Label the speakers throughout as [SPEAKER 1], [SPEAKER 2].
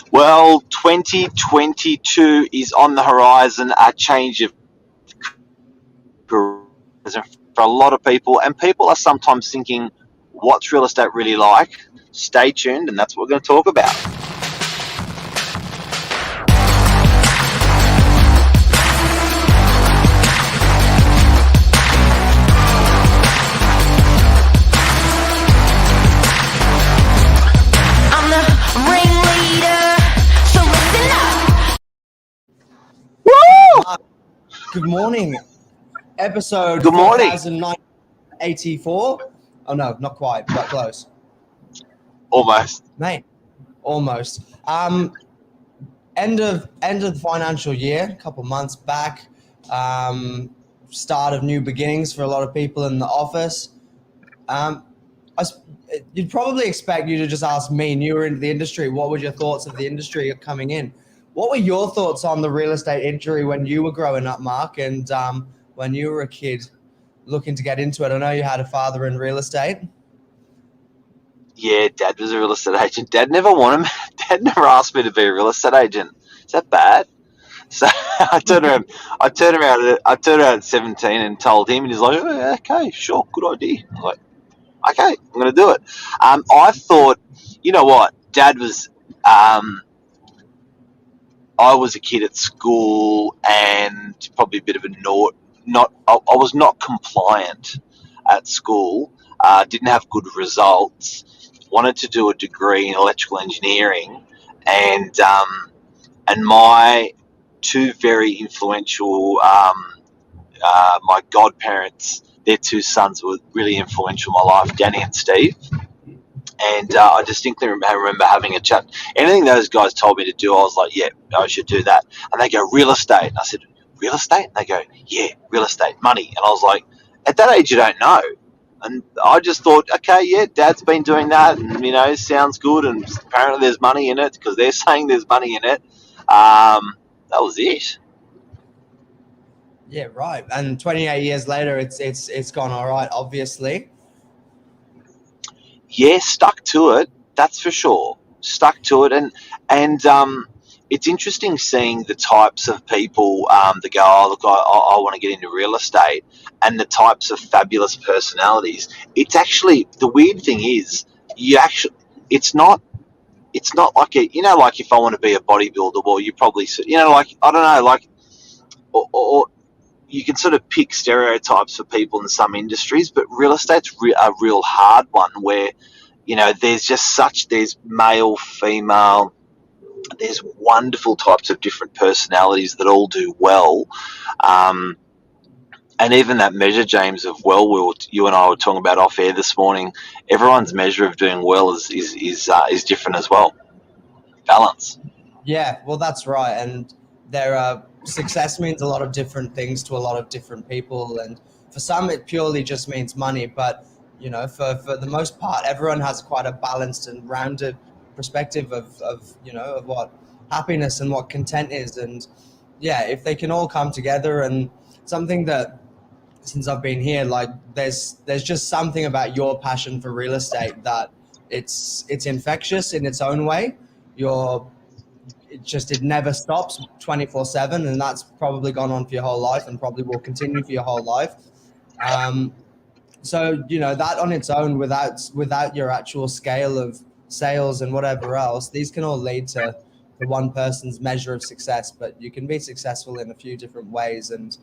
[SPEAKER 1] Well, 2022 is on the horizon, a change of careers for a lot of people, and people are sometimes thinking, what's real estate really like? Stay tuned, and that's what we're going to talk about.
[SPEAKER 2] I'm the ringleader, so listen up.
[SPEAKER 1] Woo!
[SPEAKER 3] Good morning. Episode
[SPEAKER 1] Good morning.
[SPEAKER 3] 4984. Oh no, not quite, but close.
[SPEAKER 1] Almost.
[SPEAKER 3] Mate, almost. End of the financial year, a couple months back. Start of new beginnings for a lot of people in the office. You'd probably expect you to just ask me, newer into the industry, what were your thoughts of the industry coming in? What were your thoughts on the real estate industry when you were growing up, Mark, and when you were a kid looking to get into it? I know you had a father in real estate.
[SPEAKER 1] Yeah, Dad was a real estate agent. Dad never asked me to be a real estate agent. Is that bad? So I turned around at 17 and told him, and he's like, oh, okay, sure, good idea. I was like, okay, I'm going to do it. I thought, you know what, Dad was, I was a kid at school and probably a bit of a I was not compliant at school, didn't have good results, wanted to do a degree in electrical engineering, and my two very influential, my godparents, their two sons were really influential in my life, Danny and Steve. And I distinctly remember having a chat. Anything those guys told me to do, I was like, yeah, I should do that. And they go, real estate. And I said, real estate? And they go, yeah, real estate, money. And I was like, at that age, you don't know. And I just thought, okay, yeah, Dad's been doing that, and sounds good. And apparently there's money in it because they're saying there's money in it. That was it.
[SPEAKER 3] Yeah, right. And 28 years later, it's gone all right, obviously.
[SPEAKER 1] Yeah, stuck to it. That's for sure. Stuck to it, and it's interesting seeing the types of people that go, oh look, I want to get into real estate, and the types of fabulous personalities. It's actually, the weird thing is, it's not like like if I want to be a bodybuilder, well, you probably, like, I don't know, like, or you can sort of pick stereotypes for people in some industries, but real estate's a real hard one where, there's male, female, there's wonderful types of different personalities that all do well. And even that measure, James, of well, you and I were talking about off air this morning, everyone's measure of doing well is different as well. Balance.
[SPEAKER 3] Yeah, well, that's right. And success means a lot of different things to a lot of different people. And for some, it purely just means money. But, for the most part, everyone has quite a balanced and rounded perspective of what happiness and what content is. And yeah, if they can all come together, and something that, since I've been here, like there's just something about your passion for real estate that it's infectious in its own way. It never stops 24/7, and that's probably gone on for your whole life and probably will continue for your whole life. So that on its own, without your actual scale of sales and whatever else, these can all lead to one person's measure of success, but you can be successful in a few different ways. And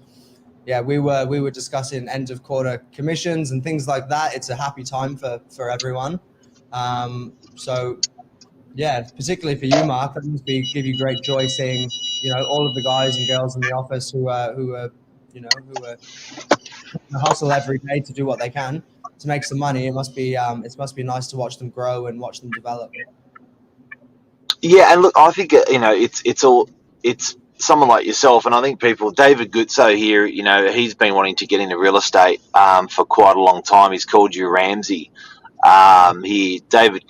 [SPEAKER 3] yeah, we were discussing end of quarter commissions and things like that. It's a happy time for everyone. So yeah, particularly for you, Mark, that must give you great joy seeing, all of the guys and girls in the office who are hustle every day to do what they can to make some money. It must be nice to watch them grow and watch them develop.
[SPEAKER 1] Yeah, and look, I think it's someone like yourself, and I think David Gutso here, he's been wanting to get into real estate for quite a long time. He's called you Ramsey. David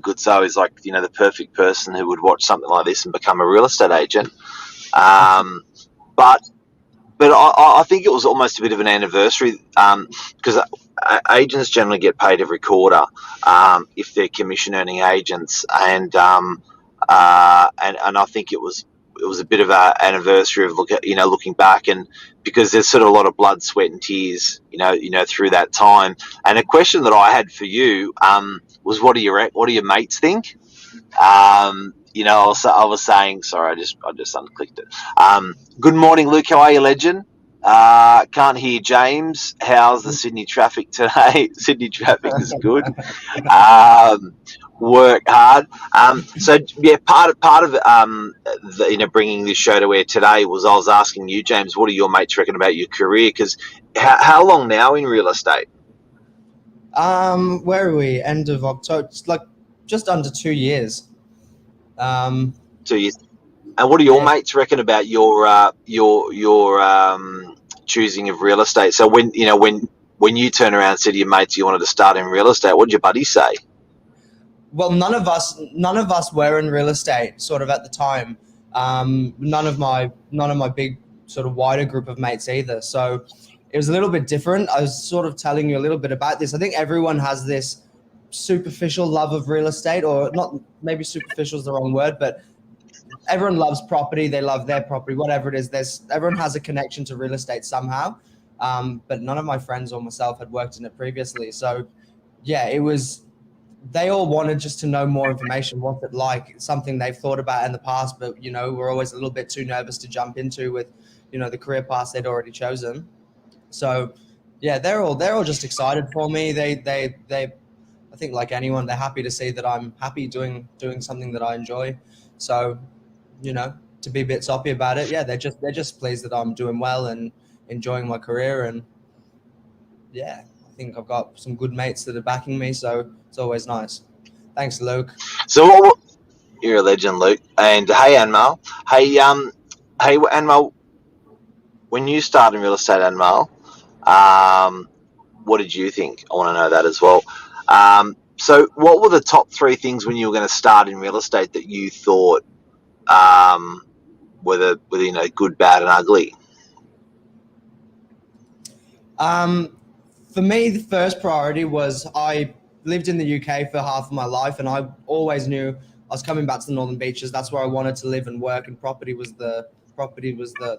[SPEAKER 1] Gutso is like the perfect person who would watch something like this and become a real estate agent. But I think it was almost a bit of an anniversary because agents generally get paid every quarter if they're commission earning agents, and and I think it was a bit of an anniversary of looking back, and because there's sort of a lot of blood, sweat, and tears, through that time. And a question that I had for you was, what do your mates think? I was saying, sorry, I just unclicked it. Good morning, Luke. How are you, legend? Can't hear James. How's the Sydney traffic today? Sydney traffic is good. Work hard. So yeah, part of bringing this show to air today was I was asking you, James, what do your mates reckon about your career? Because how long now in real estate?
[SPEAKER 3] Where are we? End of October. It's like just under 2 years.
[SPEAKER 1] 2 years. And what do your mates reckon about your choosing of real estate? So when you turn around and said to your mates you wanted to start in real estate, what did your buddies say?
[SPEAKER 3] Well, none of us were in real estate sort of at the time. None of my big sort of wider group of mates either. So it was a little bit different. I was sort of telling you a little bit about this. I think everyone has this superficial love of real estate, or not, maybe superficial is the wrong word, but everyone loves property. They love their property, whatever it is. Everyone has a connection to real estate somehow. But none of my friends or myself had worked in it previously. So yeah, they all wanted just to know more information. What's it like? It's something they've thought about in the past, but we're always a little bit too nervous to jump into with, the career paths they'd already chosen. So yeah, they're all just excited for me. They I think, like anyone, they're happy to see that I'm happy doing something that I enjoy. So, to be a bit soppy about it, yeah, they're just pleased that I'm doing well and enjoying my career. And yeah, I think I've got some good mates that are backing me, so it's always nice. Thanks, Luke.
[SPEAKER 1] So you're a legend, Luke. And hey, Anmal. Hey, Anmal. When you started in real estate, Anmal, what did you think? I want to know that as well. So what were the top 3 things when you were going to start in real estate that you thought were good, bad, and ugly?
[SPEAKER 3] For me, the first priority was I lived in the UK for half of my life, and I always knew I was coming back to the Northern Beaches. That's where I wanted to live and work, and property was the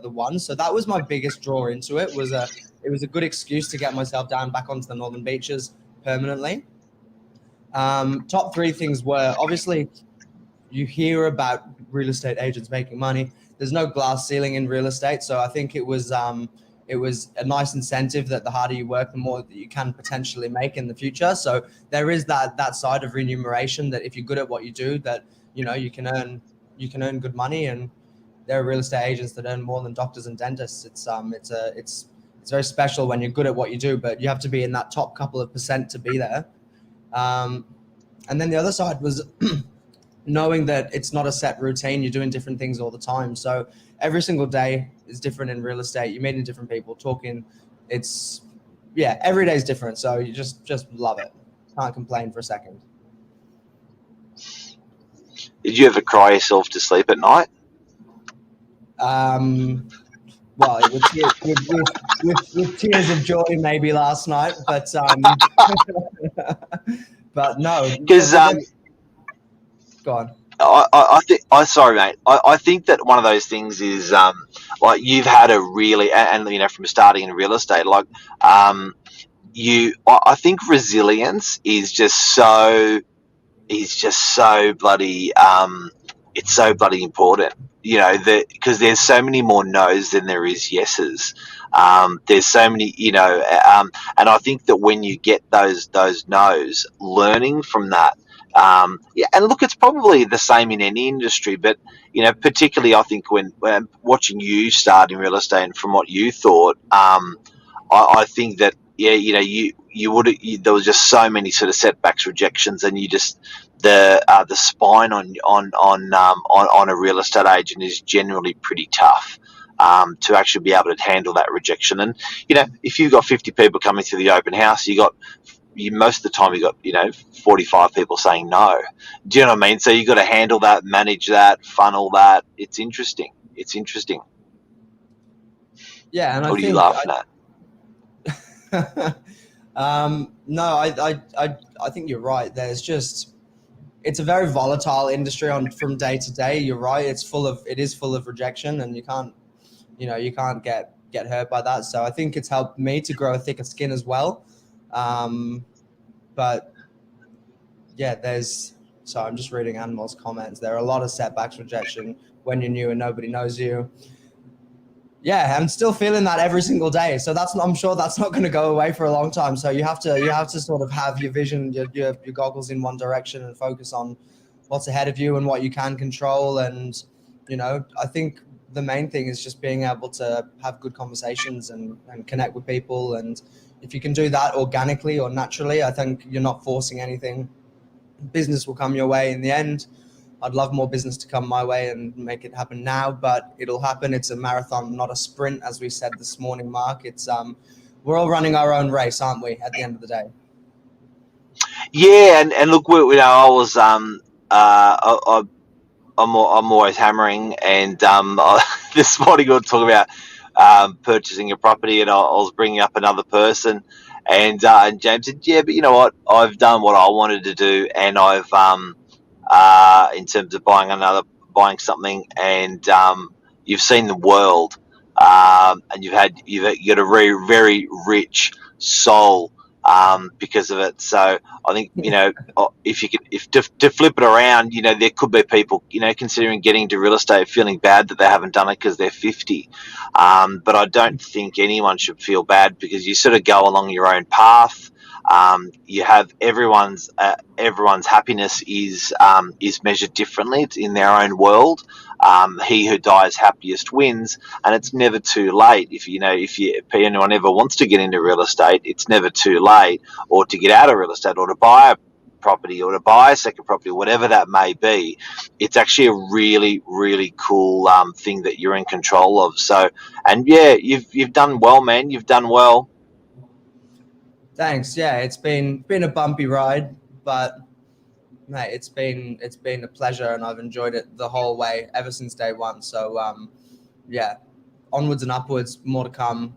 [SPEAKER 3] one. So that was my biggest draw into it. It was a good excuse to get myself down back onto the Northern Beaches permanently. Top 3 things were, obviously, you hear about real estate agents making money. There's no glass ceiling in real estate, so I think it was a nice incentive that the harder you work, the more that you can potentially make in the future. So there is that side of remuneration, that if you're good at what you do, that you can earn good money. And there are real estate agents that earn more than doctors and dentists. It's very special when you're good at what you do, but you have to be in that top couple of percent to be there. And then the other side was knowing that it's not a set routine. You're doing different things all the time. So every single day is different in real estate. You're meeting different people, talking. Every day is different. So you just love it. Can't complain for a second.
[SPEAKER 1] Did you ever cry yourself to sleep at night?
[SPEAKER 3] Well, with tears of joy maybe last night, but but no.
[SPEAKER 1] Because
[SPEAKER 3] Go on.
[SPEAKER 1] I think. Sorry, mate. I think that one of those things is like you've had a really, and from starting in real estate, like I think resilience is just so bloody it's so bloody important, because there's so many more no's than there is yeses. There's so many, and I think that when you get those no's, learning from that, and look, it's probably the same in any industry, but particularly I think when watching you start in real estate and from what you thought, I think that there was just so many sort of setbacks, rejections, and you just the spine on a real estate agent is generally pretty tough to actually be able to handle that rejection. And if you've got 50 people coming through the open house, most of the time you got 45 people saying no. Do you know what I mean? So you got to handle that, manage that, funnel that. It's interesting.
[SPEAKER 3] Yeah, and
[SPEAKER 1] what are you laughing at?
[SPEAKER 3] No, I think you're right. There's just it's a very volatile industry from day to day. You're right. It is full of rejection, and you can't get hurt by that. So I think it's helped me to grow a thicker skin as well. But yeah, so I'm just reading Animal's comments. There are a lot of setbacks, rejection when you're new and nobody knows you. Yeah, I'm still feeling that every single day. So I'm sure that's not going to go away for a long time. So you have to sort of have your vision, your goggles in one direction and focus on what's ahead of you and what you can control. And, I think the main thing is just being able to have good conversations and connect with people. And if you can do that organically or naturally, I think you're not forcing anything. Business will come your way in the end. I'd love more business to come my way and make it happen now, but it'll happen. It's a marathon, not a sprint, as we said this morning, Mark. It's we're all running our own race, aren't we? At the end of the day.
[SPEAKER 1] Yeah, and look, I was I'm always hammering, and this morning we were talking about purchasing a property, and I was bringing up another person, and James said, "Yeah, but you know what? I've done what I wanted to do, and I've in terms of buying something, and you've seen the world, and you've got a very, very rich soul because of it. So I think if to flip it around, there could be people considering getting into real estate feeling bad that they haven't done it because they're 50, but I don't think anyone should feel bad because you sort of go along your own path. You have everyone's happiness is measured differently. It's in their own world. He who dies happiest wins, and it's never too late. If anyone ever wants to get into real estate, it's never too late, or to get out of real estate, or to buy a property, or to buy a second property, whatever that may be. It's actually a really, really cool thing that you're in control of. So, and yeah, you've done well, man. You've done well.
[SPEAKER 3] Thanks. Yeah, it's been a bumpy ride, but mate, it's been a pleasure, and I've enjoyed it the whole way ever since day one. So yeah, onwards and upwards, more to come,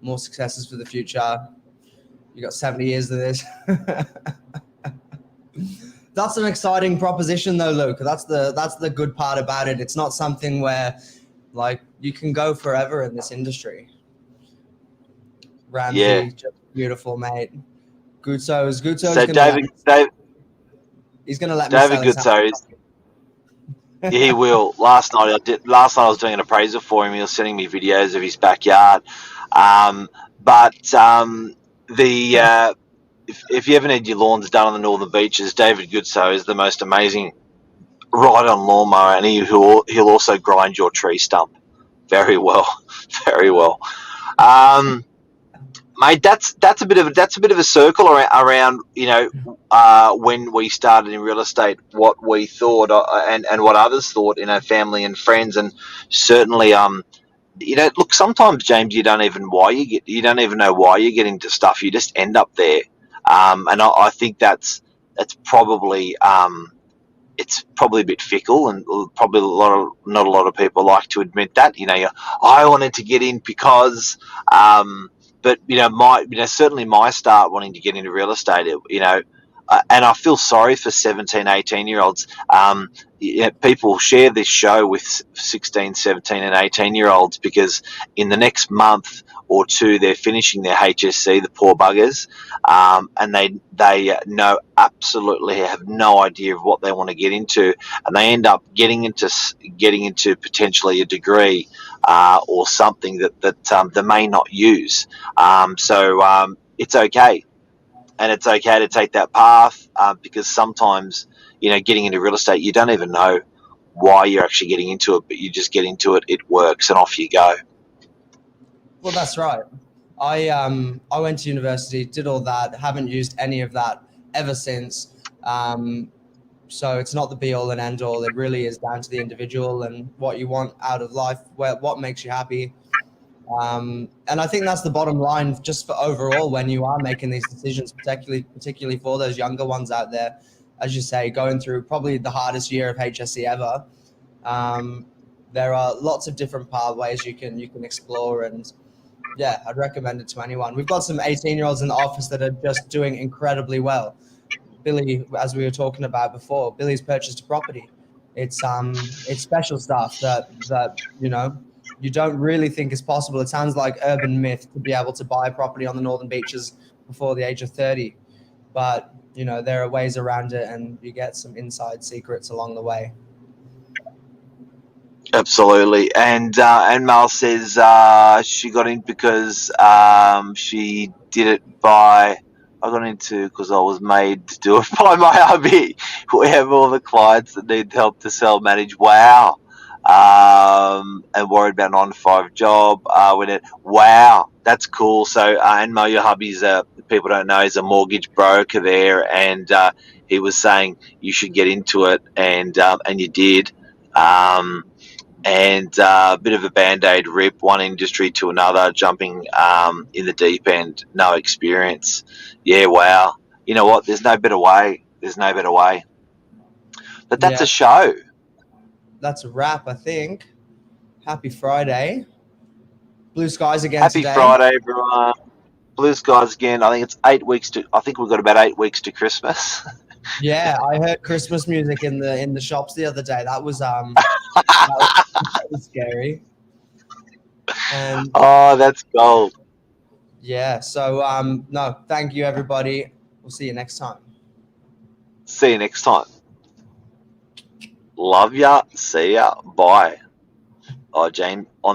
[SPEAKER 3] more successes for the future. You got 70 years of this. That's an exciting proposition, though, Luke. That's the good part about it. It's not something where like you can go forever in this industry. Ramsey, just beautiful, mate. Gutso's
[SPEAKER 1] So David,
[SPEAKER 3] he's going to let me
[SPEAKER 1] David Gutso, he will. Last night I was doing an appraisal for him. He was sending me videos of his backyard. If you ever need your lawns done on the northern beaches, David Gutso is the most amazing ride-on lawnmower, and he'll also grind your tree stump very well, very well. Mate, that's a bit of a circle around when we started in real estate, what we thought and what others thought, family and friends, and certainly look, sometimes, James, you don't even know why you get into stuff. You just end up there, and I think that's probably it's probably a bit fickle, and probably not a lot of people like to admit that. I wanted to get in because. But certainly my start wanting to get into real estate, and I feel sorry for 17, 18-year-olds. People share this show with 16, 17, and 18-year-olds because in the next month or two they're finishing their HSC, the poor buggers, and they absolutely have no idea of what they want to get into, and they end up getting into potentially a degree or something that they may not use. So it's okay. And it's okay to take that path because sometimes, getting into real estate, you don't even know why you're actually getting into it, but you just get into it, it works, and off you go.
[SPEAKER 3] Well, that's right. I went to university, did all that, haven't used any of that ever since. So it's not the be-all and end-all. It really is down to the individual and what you want out of life, what makes you happy. And I think that's the bottom line just for overall when you are making these decisions, particularly for those younger ones out there, as you say, going through probably the hardest year of HSC ever. There are lots of different pathways you can explore, and yeah, I'd recommend it to anyone. We've got some 18-year-olds in the office that are just doing incredibly well. Billy, as we were talking about before, Billy's purchased a property. It's special stuff that you don't really think is possible. It sounds like urban myth to be able to buy a property on the northern beaches before the age of 30, but there are ways around it, and you get some inside secrets along the way.
[SPEAKER 1] Absolutely. And Mel says she got in because she did it by. I got into because I was made to do it by my hubby. We have all the clients that need help to sell, manage. Wow. And worried about 9 to 5 job. With it. Wow, that's cool. So, and Mel, your hubby's people don't know, he's a mortgage broker there, and he was saying you should get into it, and you did. And a bit of a band-aid rip, one industry to another, jumping in the deep end, no experience. Yeah, wow. You know what? There's no better way. There's no better way. But that's
[SPEAKER 3] Yeah,
[SPEAKER 1] a show.
[SPEAKER 3] that's a wrap, I think. Happy Friday. Blue skies again
[SPEAKER 1] Happy
[SPEAKER 3] today.
[SPEAKER 1] Friday, everyone. Blue skies again. I think it's 8 weeks to. I think we've got about 8 weeks to Christmas.
[SPEAKER 3] Yeah, I heard Christmas music in the shops the other day. That was that was scary. And
[SPEAKER 1] Oh, that's gold.
[SPEAKER 3] yeah, so no, thank you everybody. We'll see you next time.
[SPEAKER 1] See you next time. Love ya. See ya. Bye. Oh, Jane, on the